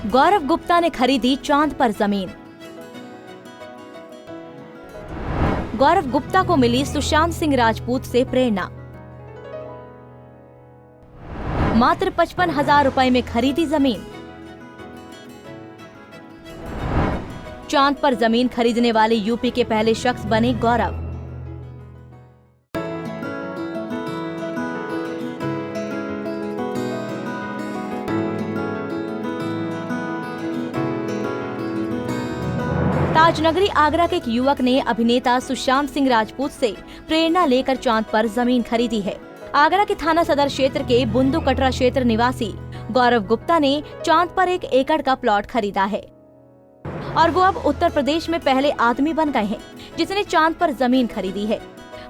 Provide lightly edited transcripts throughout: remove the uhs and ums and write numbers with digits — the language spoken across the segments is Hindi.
गौरव गुप्ता ने खरीदी चांद पर जमीन। गौरव गुप्ता को मिली सुशांत सिंह राजपूत से प्रेरणा। मात्र 55,000 रुपए में खरीदी जमीन। चांद पर जमीन खरीदने वाले यूपी के पहले शख्स बने गौरव। ताजनगरी आगरा के एक युवक ने अभिनेता सुशांत सिंह राजपूत से प्रेरणा लेकर चांद पर जमीन खरीदी है। आगरा के थाना सदर क्षेत्र के बुंदू कटरा क्षेत्र निवासी गौरव गुप्ता ने चांद पर 1 एकड़ का प्लॉट खरीदा है और वो अब उत्तर प्रदेश में पहले आदमी बन गए हैं जिसने चांद पर जमीन खरीदी है।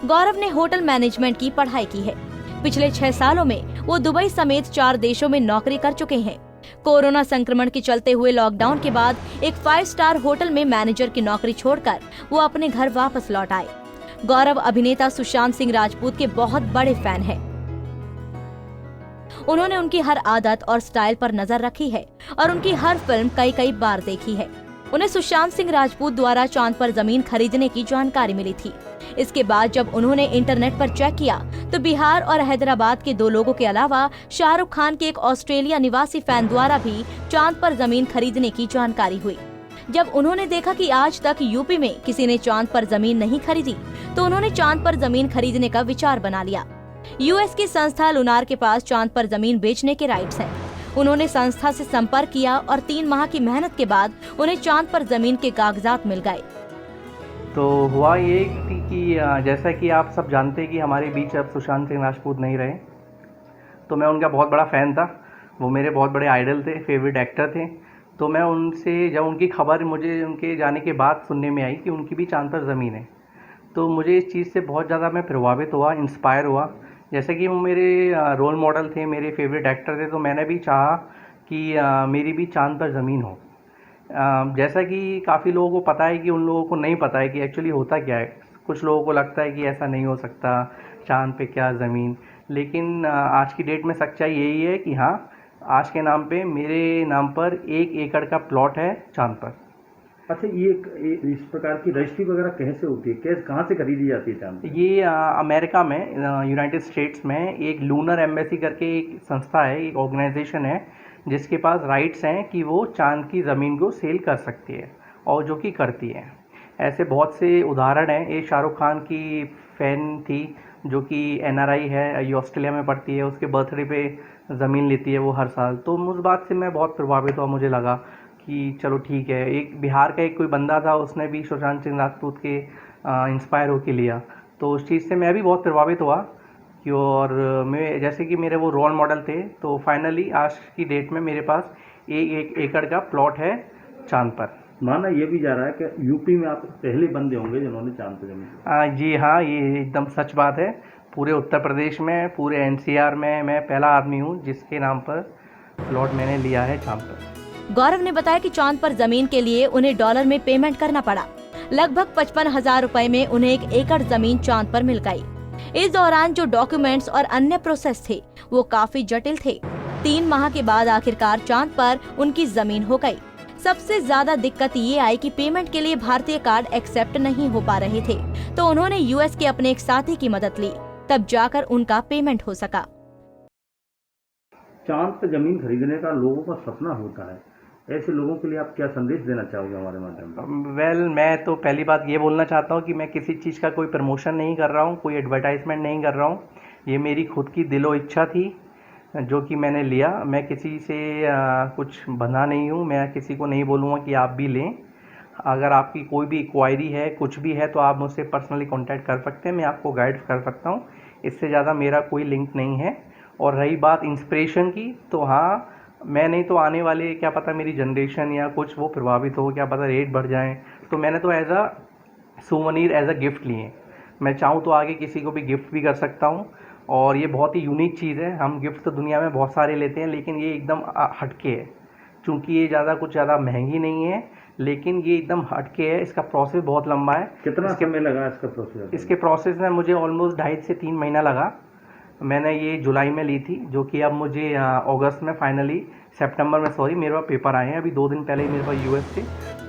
गौरव ने होटल मैनेजमेंट की पढ़ाई की है। पिछले 6 सालों में वो दुबई समेत 4 देशों में नौकरी कर चुके हैं। कोरोना संक्रमण के चलते हुए लॉकडाउन के बाद एक 5 स्टार होटल में मैनेजर की नौकरी छोड़कर वो अपने घर वापस लौट आए। गौरव अभिनेता सुशांत सिंह राजपूत के बहुत बड़े फैन हैं। उन्होंने उनकी हर आदत और स्टाइल पर नजर रखी है और उनकी हर फिल्म कई बार देखी है। उन्हें सुशांत सिंह राजपूत द्वारा चांद पर जमीन खरीदने की जानकारी मिली थी। इसके बाद जब उन्होंने इंटरनेट पर चेक किया तो बिहार और हैदराबाद के 2 लोगों के अलावा शाहरुख खान के एक ऑस्ट्रेलिया निवासी फैन द्वारा भी चांद पर जमीन खरीदने की जानकारी हुई। जब उन्होंने देखा कि आज तक यूपी में किसी ने चांद पर जमीन नहीं खरीदी तो उन्होंने चांद पर जमीन खरीदने का विचार बना लिया। यूएस की संस्था लुनार के पास चांद पर जमीन बेचने के राइट्स हैं। उन्होंने संस्था से संपर्क किया और 3 माह की मेहनत के बाद उन्हें चांद पर जमीन के कागजात मिल गए। तो हुआ ये कि जैसा कि आप सब जानते हैं कि हमारे बीच अब सुशांत सिंह राजपूत नहीं रहे, तो मैं उनका बहुत बड़ा फ़ैन था। वो मेरे बहुत बड़े आइडल थे, फेवरेट एक्टर थे। तो मैं उनसे जब उनकी खबर मुझे उनके जाने के बाद सुनने में आई कि उनकी भी चांद पर ज़मीन है, तो मुझे इस चीज़ से बहुत ज़्यादा मैं प्रभावित हुआ, इंस्पायर हुआ। जैसे कि वो मेरे रोल मॉडल थे, मेरे फेवरेट एक्टर थे, तो मैंने भी चाहा कि मेरी भी चांद पर ज़मीन हो। जैसा कि काफ़ी लोगों को पता है कि उन लोगों को नहीं पता है कि एक्चुअली होता क्या है। कुछ लोगों को लगता है कि ऐसा नहीं हो सकता, चांद पे क्या ज़मीन। लेकिन आज की डेट में सच्चाई यही है कि हाँ, आज के नाम पे मेरे नाम पर 1 एकड़ का प्लॉट है चांद पर। अच्छा, ये इस प्रकार की रजिस्ट्री वगैरह कैसे होती है, कैसे कहाँ से खरीदी जाती है चांद? ये अमेरिका में, यूनाइटेड स्टेट्स में एक लूनर एम्बेसी करके एक संस्था है, एक ऑर्गेनाइजेशन है जिसके पास राइट्स हैं कि वो चांद की ज़मीन को सेल कर सकती है और जो कि करती है। ऐसे बहुत से उदाहरण हैं। एक शाहरुख खान की फ़ैन थी जो कि एनआरआई है, ये ऑस्ट्रेलिया में पढ़ती है। उसके बर्थडे पे ज़मीन लेती है वो हर साल। तो उस बात से मैं बहुत प्रभावित हुआ। मुझे लगा कि चलो ठीक है। एक बिहार का एक कोई बंदा था, उसने भी सुशांत सिंह राजपूत के इंस्पायर होके लिया, तो उस चीज़ से मैं भी बहुत प्रभावित हुआ कि और मैं जैसे कि मेरे वो रोल मॉडल थे। तो फाइनली आज की डेट में मेरे पास 1 एकड़ का प्लॉट है चांद पर। माना ये भी जा रहा है कि यूपी में आप पहले बंदे होंगे जिन्होंने चांद पर जमीन। जी हाँ, ये एकदम सच बात है। पूरे उत्तर प्रदेश में, पूरे एनसीआर में मैं पहला आदमी हूँ जिसके नाम पर प्लॉट मैंने लिया है चांद पर। गौरव ने बताया कि चांद पर जमीन के लिए उन्हें डॉलर में पेमेंट करना पड़ा। लगभग 55,000 रुपए में उन्हें 1 एकड़ जमीन चांद पर मिल गई। इस दौरान जो डॉक्यूमेंट्स और अन्य प्रोसेस थे वो काफी जटिल थे। 3 माह के बाद आखिरकार चांद पर उनकी जमीन हो गई। सबसे ज्यादा दिक्कत ये आई कि पेमेंट के लिए भारतीय कार्ड एक्सेप्ट नहीं हो पा रहे थे, तो उन्होंने यूएस के अपने एक साथी की मदद ली, तब जाकर उनका पेमेंट हो सका। चांद पर जमीन खरीदने का लोगों का सपना होता है, ऐसे लोगों के लिए आप क्या संदेश देना चाहोगे हमारे माध्यम से? मैं तो पहली बात ये बोलना चाहता हूँ कि मैं किसी चीज़ का कोई प्रमोशन नहीं कर रहा हूँ, कोई एडवर्टाइजमेंट नहीं कर रहा हूँ। ये मेरी खुद की दिलो इच्छा थी जो कि मैंने लिया। मैं किसी से कुछ बंधा नहीं हूँ। मैं किसी को नहीं बोलूँगा कि आप भी लें। अगर आपकी कोई भी क्वायरी है, कुछ भी है, तो आप मुझसे पर्सनली कांटेक्ट कर सकते हैं। मैं आपको गाइड कर सकता हूँ। इससे ज़्यादा मेरा कोई लिंक नहीं है। और रही बात इंस्पिरेशन की, तो हाँ, मैं नहीं तो आने वाले क्या पता मेरी जनरेशन या कुछ वो प्रभावित हो, क्या पता रेट बढ़ जाएं। तो मैंने तो as a souvenir, as a gift लिए। मैं चाहूँ तो आगे किसी को भी गिफ्ट भी कर सकता हूँ। और ये बहुत ही यूनिक चीज़ है। हम गिफ्ट तो दुनिया में बहुत सारे लेते हैं, लेकिन ये एकदम हटके है। चूँकि ये कुछ ज़्यादा महंगी नहीं है, लेकिन ये एकदम हटके है। इसका प्रोसेस बहुत लंबा है। कितना समय लगा इसका प्रोसेस? इसके प्रोसेस में मुझे ऑलमोस्ट 2.5 से 3 महीना लगा। मैंने ये जुलाई में ली थी, जो कि अब मुझे अगस्त में फाइनली, सितंबर में सॉरी, मेरे पास पेपर आए हैं। अभी 2 दिन पहले ही मेरे पास यूएस से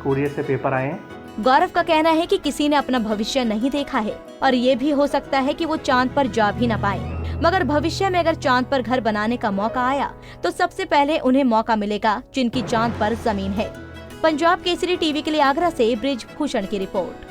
कुरियर से पेपर आए हैं। गौरव का कहना है कि किसी ने अपना भविष्य नहीं देखा है और ये भी हो सकता है कि वो चांद पर जा भी न पाए, मगर भविष्य में अगर चांद पर घर बनाने का मौका आया तो सबसे पहले उन्हें मौका मिलेगा जिनकी चांद पर जमीन है। पंजाब केसरी टीवी के लिए आगरा से ब्रिजभूषण की रिपोर्ट।